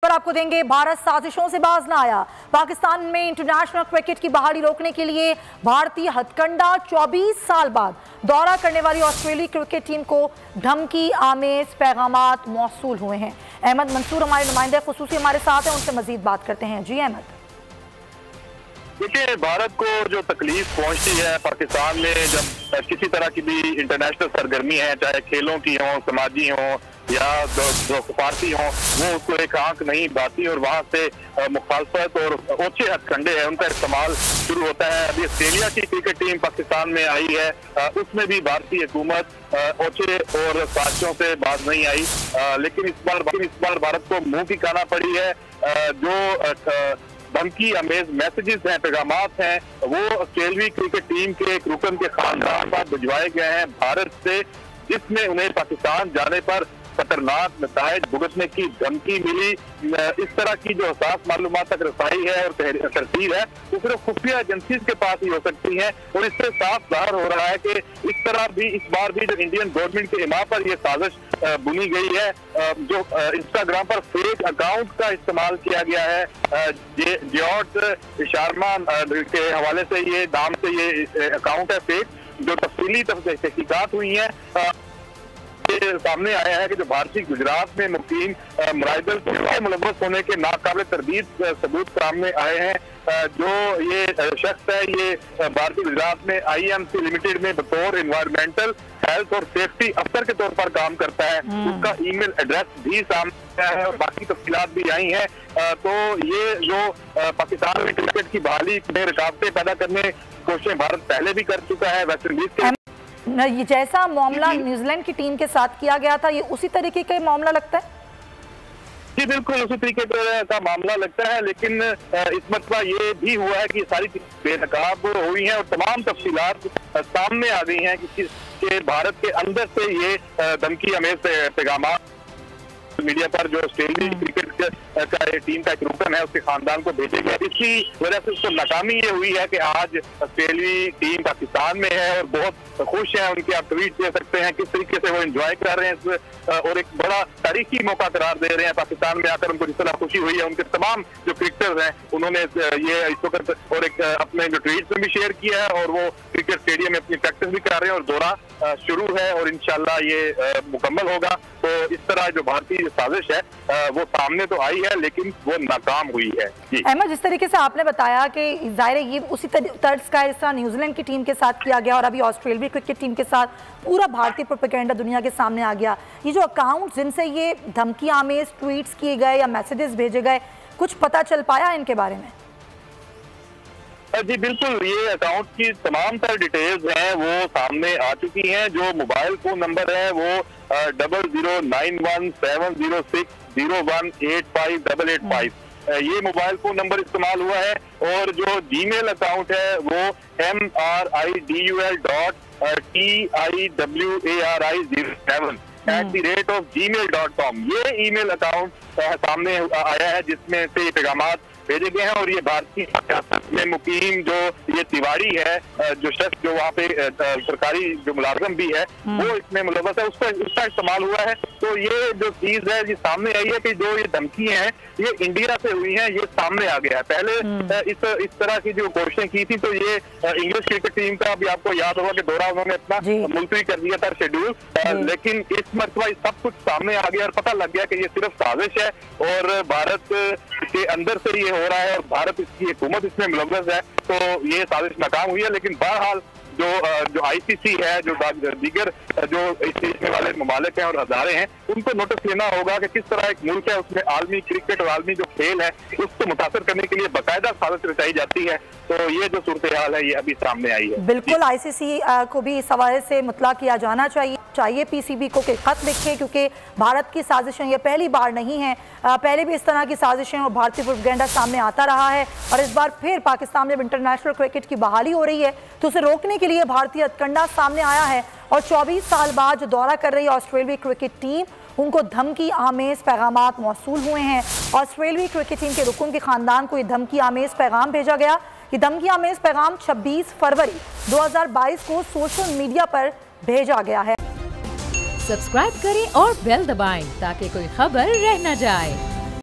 पर आपको देंगे, भारत साजिशों से बाज ना आया। पाकिस्तान में इंटरनेशनल क्रिकेट की बहाली रोकने के लिए भारतीय हथकंडा 24 साल बाद दौरा करने वाली ऑस्ट्रेलियाई क्रिकेट टीम को धमकी आमेज पैगामात मौसूल हुए हैं। अहमद मंसूर हमारे नुमाइंदे खुसूसी हमारे साथ हैं, उनसे मजीद बात करते हैं। जी अहमद। देखिए, भारत को जो तकलीफ पहुंचती है पाकिस्तान में जब किसी तरह की भी इंटरनेशनल सरगर्मी है, चाहे खेलों की हो, समाजी हो या जो सफारती हो, वो उसको एक आंख नहीं बाती और वहाँ से मुखालफत और ओछे हथकंडे हैं उनका इस्तेमाल शुरू होता है। अभी ऑस्ट्रेलिया की क्रिकेट टीम पाकिस्तान में आई है, उसमें भी भारतीय हुकूमत ओछे और साजिशों से बाज नहीं आई, लेकिन इस बार भारत को मुंह की खाना पड़ी है। जो धमकी अमेज मैसेजेस हैं, पैगामात हैं, वो ऑस्ट्रेलियाई क्रिकेट टीम के एक रुकन के खानदान पर भिजवाए गए हैं भारत से, जिसमें उन्हें पाकिस्तान जाने पर खतरनाक नतायज भुगतने की धमकी मिली। इस तरह की जो हसास मालूमात तक रसाई है और तरतीब है वो सिर्फ खुफिया एजेंसीज के पास ही हो सकती है, और इससे साफ जाहिर हो रहा है कि इस बार भी जो इंडियन गवर्नमेंट के इमाम पर यह साजिश बुनी गई है, जो इंस्टाग्राम पर फेक अकाउंट का इस्तेमाल किया गया है। जियोट शार्मा के हवाले से ये नाम से ये अकाउंट है फेक, जो तफसीली तहकीकात हुई है सामने आया है कि जो भारतीय गुजरात में मुकीम मुराइदल से मुलव्वस होने के नाकाबिल तरदीद सबूत सामने आए हैं। जो ये शख्स है ये भारतीय गुजरात में IMC लिमिटेड में बतौर एनवायरमेंटल हेल्थ और सेफ्टी अफसर के तौर पर काम करता है। उसका ईमेल एड्रेस भी सामने आया है और बाकी तफसीलात भी आई हैं। तो ये जो पाकिस्तान में क्रिकेट की बहाली में रुकावटें पैदा करने की कोशिशें भारत पहले भी कर चुका है। वेस्ट इंडीज के ये जैसा मामला न्यूजीलैंड की टीम के साथ किया गया था, ये उसी तरीके का मामला लगता है? जी बिल्कुल उसी तरीके का मामला लगता है, लेकिन इस मसला ये भी हुआ है कि सारी बेनकाब हुई हैं और तमाम तफसीलात सामने आ गई हैं कि भारत के अंदर से ये धमकी अमेज पैगामात मीडिया पर जो ऑस्ट्रेलियाई क्रिकेट का टीम का एक रुकन है उसके खानदान को भेजे गए। इसकी वजह से उसको नाकामी ये हुई है कि आज ऑस्ट्रेलियाई टीम पाकिस्तान में है और बहुत खुश है। उनके आप ट्वीट दे सकते हैं किस तरीके से वो एंजॉय कर रहे हैं और एक बड़ा तारीखी मौका करार दे रहे हैं पाकिस्तान में आकर। उनको जिस तरह खुशी हुई है, उनके तमाम जो क्रिकेटर्स हैं उन्होंने ये इस वक्त और एक अपने जो ट्वीट में भी शेयर किया है, और वो क्रिकेट स्टेडियम में अपनी प्रैक्टिस भी कर रहे हैं और दौरा शुरू है और इंशाल्लाह ये मुकम्मल होगा। तो इस तरह जो भारतीय साजिश है वो सामने तो आई है लेकिन वो नाकाम हुई है। अहमद, जिस तरीके से आपने बताया कि ज़ाहिर ये उसी तर्ज का इस तरह न्यूजीलैंड की टीम के साथ किया गया और अभी ऑस्ट्रेलियाई क्रिकेट टीम के साथ पूरा भारतीय प्रोपेगेंडा दुनिया के सामने आ गया। ये जो अकाउंट जिनसे ये धमकी आमेज ट्वीट्स किए गए या मैसेजेस भेजे गए, कुछ पता चल पाया इनके बारे में? जी बिल्कुल, ये अकाउंट की तमाम तर डिटेल्स हैं वो सामने आ चुकी हैं। जो मोबाइल फोन नंबर है वो 00917060185885 ये मोबाइल फोन नंबर इस्तेमाल हुआ है, और जो जीमेल अकाउंट है वो MRIDUL.TIWARI07@gmail.com ये ईमेल अकाउंट सामने आया है जिसमें से ये पैगामात भेजे गए हैं। और ये भारतीय में मुकीम जो ये तिवारी है, जो शख्स जो वहाँ पे सरकारी जो मुलाजम भी है वो इसमें मुलव्वस है, उसका इस्तेमाल हुआ है। तो ये जो चीज है ये सामने आई है कि जो ये धमकी हैं ये इंडिया से हुई हैं, ये सामने आ गया है। पहले इस तरह की जो कोशिशें की थी तो ये इंग्लिश क्रिकेट टीम का भी आपको याद होगा कि दौरा उन्होंने अपना मुलतवी कर दिया था शेड्यूल, लेकिन इस मरतबा सब कुछ सामने आ गया और पता लग गया कि ये सिर्फ साजिश है और भारत के अंदर से ये हो रहा है और भारत इसकी हुकूमत इसमें मुलव्वस है। तो ये साजिश नाकाम हुई है, लेकिन बहरहाल जो ICC है, जो दीगर जो इस देश वाले ममालिक हैं और हजारे हैं, उनको नोटिस लेना होगा कि किस तरह एक मुल्क है उसमें आलमी क्रिकेट और आलमी जो खेल है उसको मुतासर करने के लिए बाकायदा साजिश रचाई जाती है। तो ये जो सूरत हाल है ये अभी सामने आई है। बिल्कुल, ICC को भी इस हवाले से मुतला किया जाना चाहिए PCB को कि खत लिखे, क्योंकि भारत की साजिशें ये पहली बार नहीं है, पहले भी इस तरह की साजिशें और भारतीय प्रोपेगेंडा सामने आता रहा है। और इस बार फिर पाकिस्तान में इंटरनेशनल क्रिकेट की बहाली हो रही है तो उसे रोकने के लिए भारतीय हथकंडा सामने आया है। और 24 साल बाद जो दौरा कर रही है ऑस्ट्रेलियाई क्रिकेट टीम, उनको धमकी आमेज पैगामात मौसूल हुए हैं। ऑस्ट्रेलियाई क्रिकेट टीम के रुकन के खानदान को ये धमकी आमेज पैगाम भेजा गया। ये धमकी आमेज पैगाम 26 फरवरी 2022 को सोशल मीडिया पर भेजा गया है। सब्सक्राइब करें और बेल दबाएं ताकि कोई खबर रह न जाए।